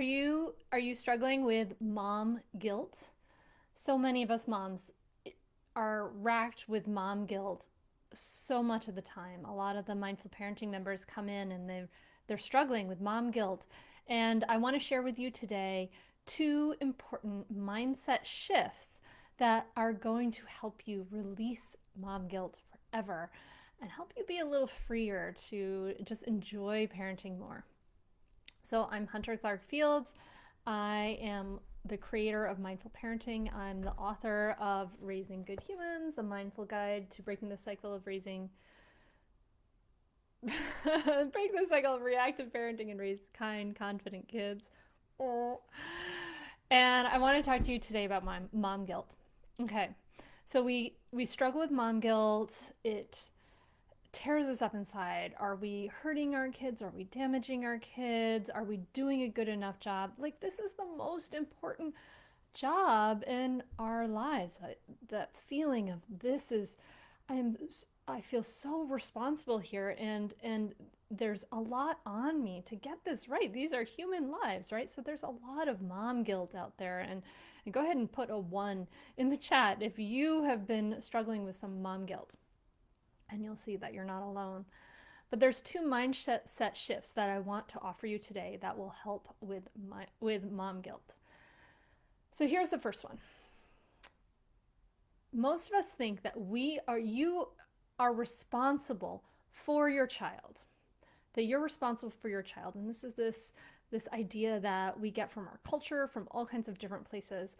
Are you struggling with mom guilt? So many of us moms are racked with mom guilt so much of the time. A lot of the mindful parenting members come in and they're struggling with mom guilt. And I want to share with you today two important mindset shifts that are going to help you release mom guilt forever and help you be a little freer to just enjoy parenting more. So I'm Hunter Clark Fields. I am the creator of Mindful Parenting. I'm the author of Raising Good Humans, a mindful guide to breaking the cycle of raising break the cycle of reactive parenting and raise kind, confident kids. Oh. And I want to talk to you today about my mom guilt. Okay. So we struggle with mom guilt. It tears us up inside. Are we hurting our kids? Are we damaging our kids? Are we doing a good enough job? Like, this is the most important job in our lives. That feeling of this is, I'm, I feel so responsible here, and there's a lot on me to get this right. These are human lives, right? So there's a lot of mom guilt out there, and go ahead and put a one in the chat if you have been struggling with some mom guilt, and you'll see that you're not alone. But there's two mindset shifts that I want to offer you today that will help with mom guilt. So here's the first one. Most of us think that you are responsible for your child. That you're responsible for your child. And this idea that we get from our culture, from all kinds of different places.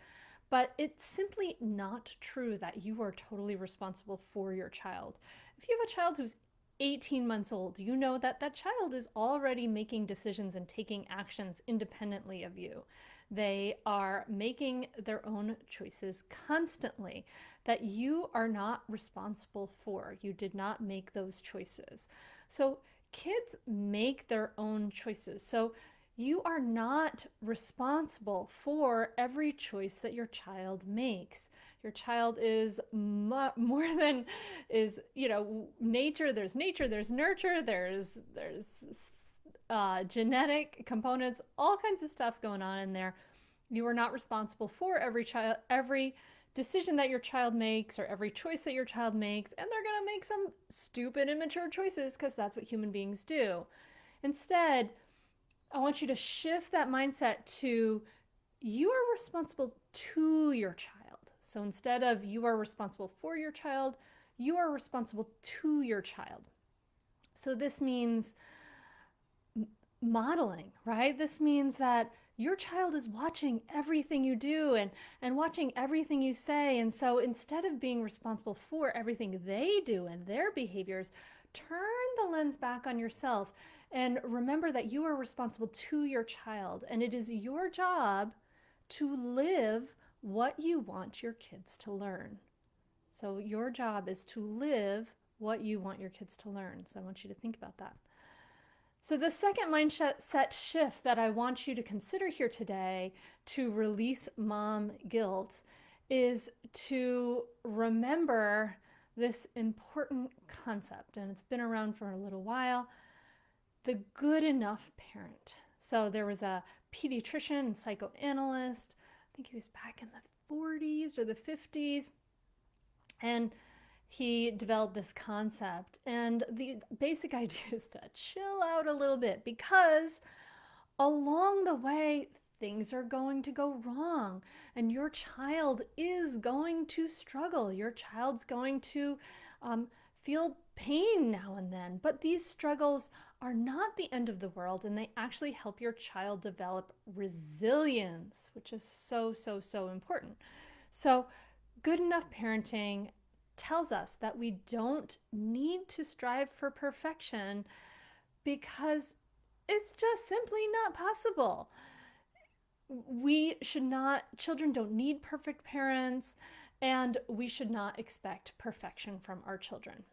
But it's simply not true that you are totally responsible for your child. If you have a child who's 18 months old, you know that that child is already making decisions and taking actions independently of you. They are making their own choices constantly that you are not responsible for. You did not make those choices. So kids make their own choices. So you are not responsible for every choice that your child makes. Your child is more than is, nature. There's nurture, there's genetic components, all kinds of stuff going on in there. You are not responsible for every decision that your child makes or every choice that your child makes, and they're going to make some stupid, immature choices because that's what human beings do. Instead, I want you to shift that mindset to you are responsible to your child. So instead of you are responsible for your child, you are responsible to your child. So this means modeling, right? This means that your child is watching everything you do and watching everything you say. And so instead of being responsible for everything they do and their behaviors, turn the lens back on yourself and remember that you are responsible to your child. And it is your job to live what you want your kids to learn. So your job is to live what you want your kids to learn. So I want you to think about that. So the second mindset shift that I want you to consider here today to release mom guilt is to remember this important concept, and it's been around for a little while, the good enough parent. So there was a pediatrician and psychoanalyst, I think he was back in the 40s or the 50s, and he developed this concept. And the basic idea is to chill out a little bit because along the way, things are going to go wrong and your child is going to struggle. Your child's going to feel pain now and then. But these struggles are not the end of the world, and they actually help your child develop resilience, which is so, so, so important. So, good enough parenting tells us that we don't need to strive for perfection because it's just simply not possible. We should not, children don't need perfect parents, and we should not expect perfection from our children.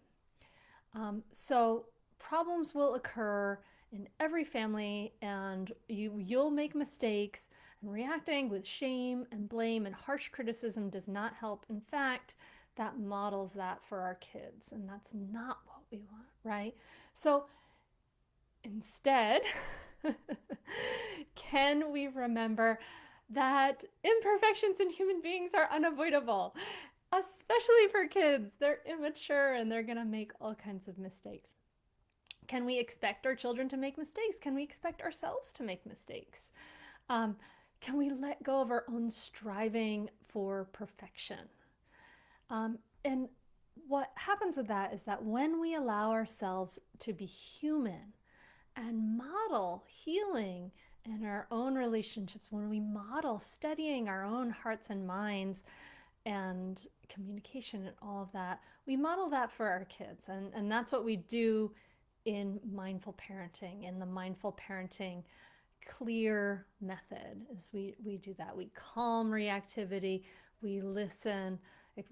So problems will occur in every family, and you'll make mistakes, and reacting with shame and blame and harsh criticism does not help. In fact, that models that for our kids, and that's not what we want, right? So instead, Can we remember that imperfections in human beings are unavoidable, especially for kids? They're immature and they're going to make all kinds of mistakes. Can we expect our children to make mistakes? Can we expect ourselves to make mistakes? Um, can we let go of our own striving for perfection? And what happens with that is that when we allow ourselves to be human and model healing in our own relationships, when we model studying our own hearts and minds and communication and all of that, we model that for our kids. And that's what we do in mindful parenting, in the mindful parenting clear method is we do that. We calm reactivity, we listen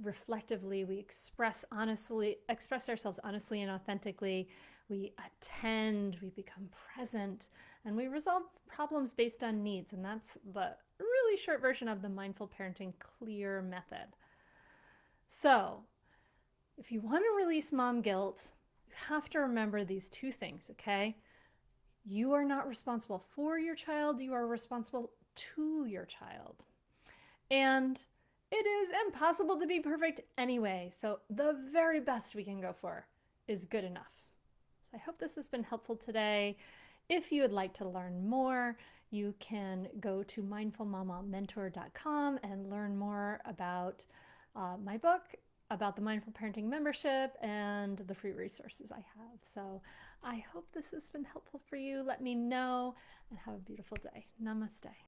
reflectively, we express ourselves honestly and authentically, we attend, we become present, and we resolve problems based on needs. And that's the really short version of the mindful parenting clear method. So if you want to release mom guilt, you have to remember these two things, okay? You are not responsible for your child, you are responsible to your child. And it is impossible to be perfect anyway, so the very best we can go for is good enough. So I hope this has been helpful today. If you would like to learn more, you can go to mindfulmamamentor.com and learn more about my book, about the Mindful Parenting membership, and the free resources I have. So I hope this has been helpful for you. Let me know and have a beautiful day. Namaste.